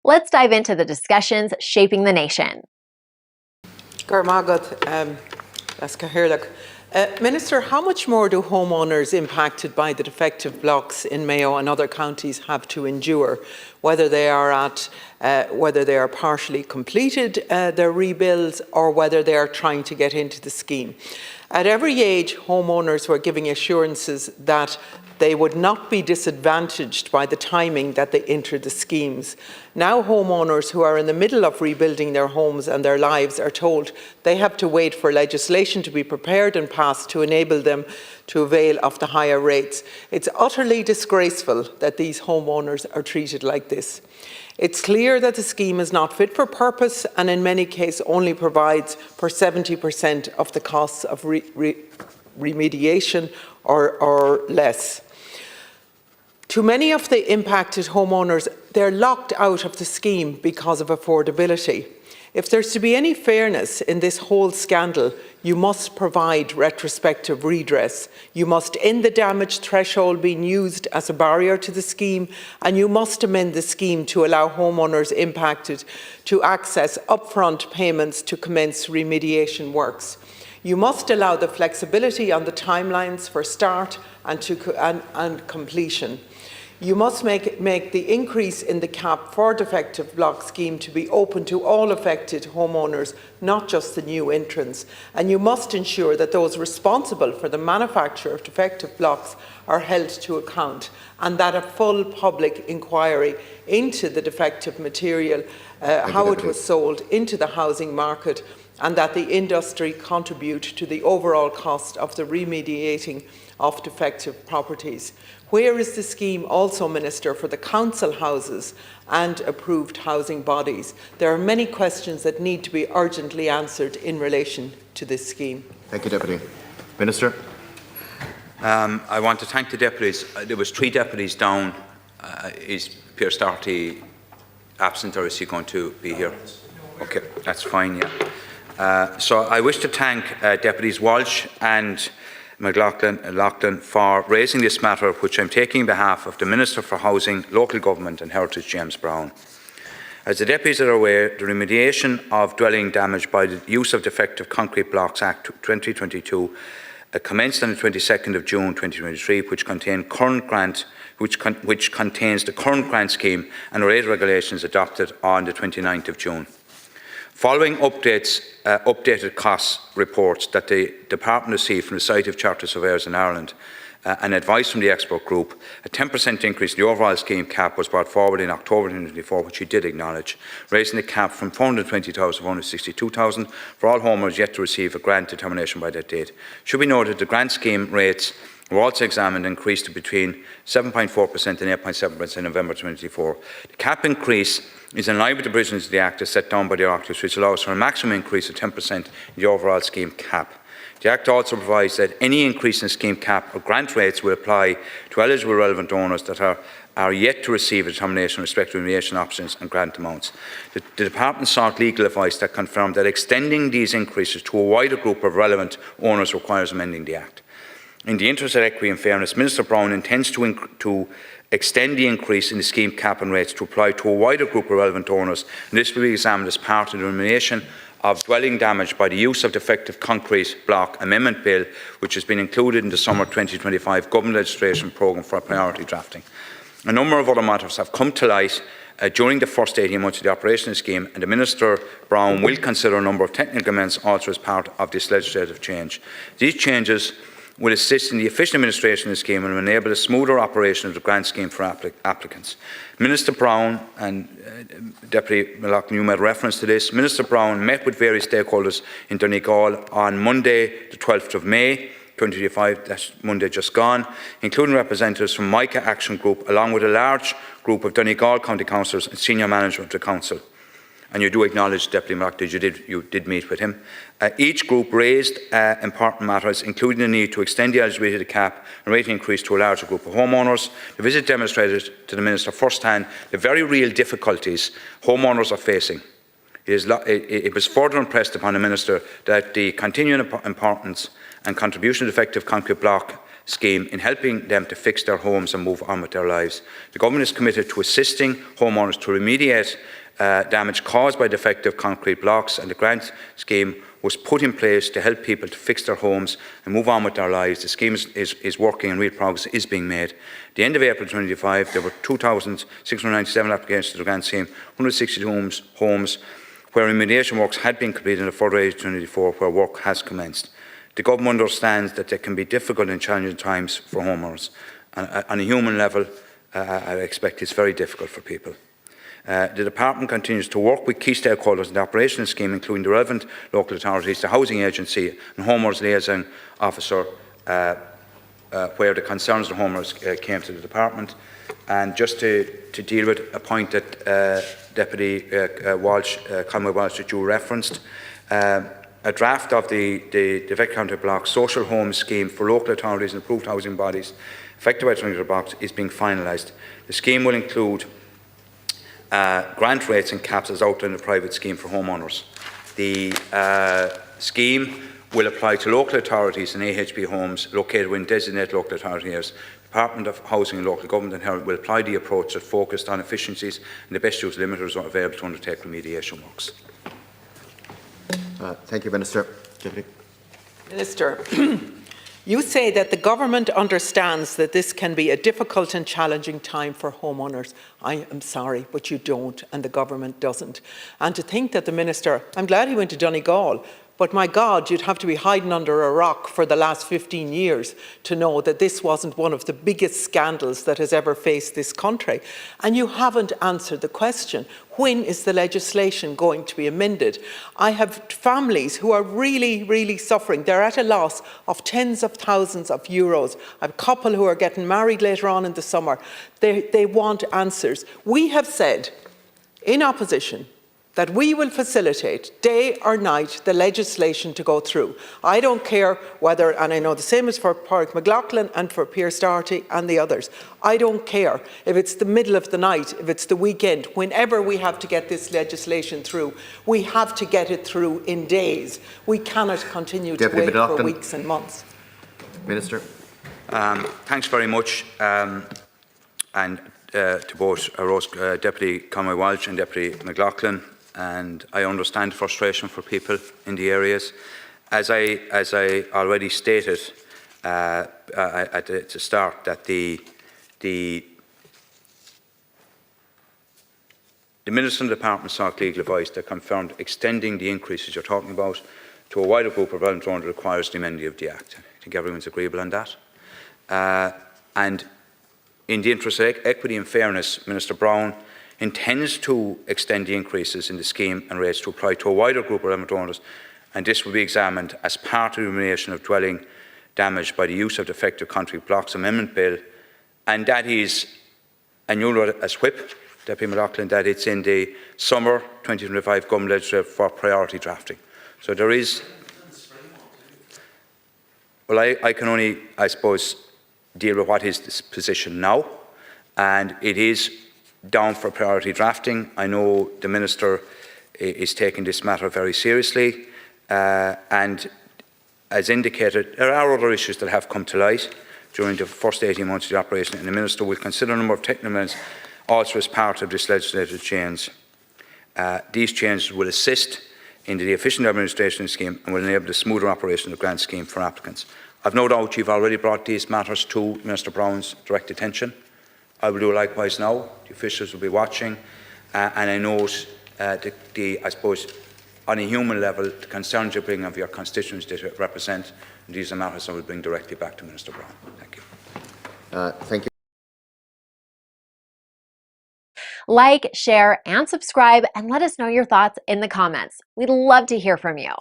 Let's dive into the discussions shaping the nation. Minister, how much more do homeowners impacted by the defective blocks in Mayo and other counties have to endure, whether they are partially completed their rebuilds or whether they are trying to get into the scheme? At every age, homeowners were giving assurances that they would not be disadvantaged by the timing that they entered the schemes. Now homeowners who are in the middle of rebuilding their homes and their lives are told they have to wait for legislation to be prepared and passed to enable them to avail of the higher rates. It's utterly disgraceful that these homeowners are treated like this. It's clear that the scheme is not fit for purpose and in many cases only provides for 70% of the costs of remediation or less. To many of the impacted homeowners, they're locked out of the scheme because of affordability. If there's to be any fairness in this whole scandal, you must provide retrospective redress. You must end the damage threshold being used as a barrier to the scheme, and you must amend the scheme to allow homeowners impacted to access upfront payments to commence remediation works. You must allow the flexibility on the timelines for start and completion. You must make the increase in the cap for defective block scheme to be open to all affected homeowners, not just the new entrants. And you must ensure that those responsible for the manufacture of defective blocks are held to account, and that a full public inquiry into the defective material, how it was sold into the housing market, and that the industry contribute to the overall cost of the remediating of defective properties. Where is the scheme also, Minister, for the council houses and approved housing bodies? There are many questions that need to be urgently answered in relation to this scheme. Thank you, Deputy. Minister. I want to thank the deputies. There was 3 deputies down. Is Pierre Starty absent, or is he going to be here? Okay, that's fine, yeah. So I wish to thank Deputies Walsh and McLaughlin for raising this matter, which I'm taking on behalf of the Minister for Housing, Local Government and Heritage, James Brown. As the deputies are aware, the Remediation of Dwelling Damage by the Use of Defective Concrete Blocks Act 2022 commenced on the 22nd of June 2023, which contains the current grant scheme and related regulations adopted on the 29th of June. Following updated cost reports that the Department received from the Society of Chartered Surveyors in Ireland and advice from the expert group, a 10% increase in the overall scheme cap was brought forward in October 2024, which he did acknowledge, raising the cap from 420,000 to 462,000 for all homeowners yet to receive a grant determination by that date. Should be noted the grant scheme rates were also examined and increased to between 7.4% and 8.7% in November 2024. The cap increase is in line with the provisions of the Act as set down by the Oireachtas, which allows for a maximum increase of 10% in the overall scheme cap. The Act also provides that any increase in scheme cap or grant rates will apply to eligible relevant owners that are yet to receive a determination with respect to remediation options and grant amounts. The Department sought legal advice that confirmed that extending these increases to a wider group of relevant owners requires amending the Act. In the interest of equity and fairness, Minister Brown intends to extend the increase in the scheme cap and rates to apply to a wider group of relevant owners, and this will be examined as part of the remediation of dwelling damage by the use of defective concrete block amendment bill, which has been included in the summer 2025 government legislation programme for priority drafting. A number of other matters have come to light during the first 18 months of the operation of the scheme, and the Minister Brown will consider a number of technical amendments also as part of this legislative change. These changes will assist in the efficient administration of the scheme and will enable a smoother operation of the grant scheme for applicants. Minister Brown and Deputy McLaughlin, you made reference to this. Minister Brown met with various stakeholders in Donegal on Monday, the 12th of May 2025, that's Monday just gone, including representatives from MICA Action Group, along with a large group of Donegal County Councillors and senior management of the Council. And you do acknowledge, Deputy McLaughlin, you did meet with him. Each group raised important matters, including the need to extend the eligibility of the cap and rate increase to a larger group of homeowners. The visit demonstrated to the Minister firsthand the very real difficulties homeowners are facing. It was further impressed upon the Minister that the continuing importance and contribution of defective concrete block scheme in helping them to fix their homes and move on with their lives. The government is committed to assisting homeowners to remediate damage caused by defective concrete blocks, and the grant scheme was put in place to help people to fix their homes and move on with their lives. The scheme is working and real progress is being made. At the end of April 2025, there were 2,697 applications to the grant scheme, 162 homes where remediation works had been completed, and a further 824 where work has commenced. The government understands that there can be difficult and challenging times for homeowners. And on a human level, I expect it's very difficult for people. The Department continues to work with key stakeholders in the operational scheme, including the relevant local authorities, the Housing Agency and Homeowners Liaison Officer, where the concerns of the homeowners came to the Department. And just to deal with a point that Deputy Conway-Walsh that you referenced, a draft of the Defective Concrete Block Social Home Scheme for local authorities and approved housing bodies affected by the blocks is being finalised. The scheme will include grant rates and caps as outlined in the private scheme for homeowners. The scheme will apply to local authorities and AHB homes located within designated local authority areas. The Department of Housing and Local Government and Health will apply the approach that focused on efficiencies and the best use of limiters available to undertake remediation works. Thank you, Minister. Deputy. Minister, you say that the government understands that this can be a difficult and challenging time for homeowners. I am sorry, but you don't, and the government doesn't. And to think that the Minister, I'm glad he went to Donegal, but my God, you'd have to be hiding under a rock for the last 15 years to know that this wasn't one of the biggest scandals that has ever faced this country. And you haven't answered the question, when is the legislation going to be amended? I have families who are really, really suffering. They're at a loss of tens of thousands of euros. I have a couple who are getting married later on in the summer. They want answers. We have said, in opposition, that we will facilitate day or night the legislation to go through. I don't care whether, and I know the same is for Pádraig McLaughlin and for Pierce Doherty and the others, I don't care if it's the middle of the night, if it's the weekend, whenever we have to get this legislation through, we have to get it through in days. We cannot continue to wait for weeks and months. Minister. Thanks very much. And to both Deputy Conway-Walsh and Deputy McLaughlin. And I understand frustration for people in the areas. As I already stated at the start, that the Minister in the Department sought legal advice that confirmed extending the increases you're talking about to a wider group of relevant owners requires the amending of the Act. I think everyone's agreeable on that. And in the interest of equity and fairness, Minister Brown intends to extend the increases in the scheme and rates to apply to a wider group of relevant owners, and this will be examined as part of the remediation of dwelling damage by the use of defective concrete blocks amendment bill, and that is, and you'll know as Whip, Deputy McLaughlin, that it's in the summer 2025 government legislature for priority drafting. So there is, well, I can only, I suppose, deal with what is this position now, and it is down for priority drafting. I know the Minister is taking this matter very seriously, and as indicated, there are other issues that have come to light during the first 18 months of the operation, and the Minister will consider a number of technical amendments also as part of this legislative change. These changes will assist in the efficient administration scheme and will enable the smoother operation of the grant scheme for applicants. I've no doubt you've already brought these matters to Minister Brown's direct attention. I will do likewise now. The officials will be watching, and I note I suppose, on a human level, the concerns you bring of your constituents that you represent, and these are matters I will bring directly back to Minister Brown. Thank you. Thank you. Like, share, and subscribe, and let us know your thoughts in the comments. We'd love to hear from you.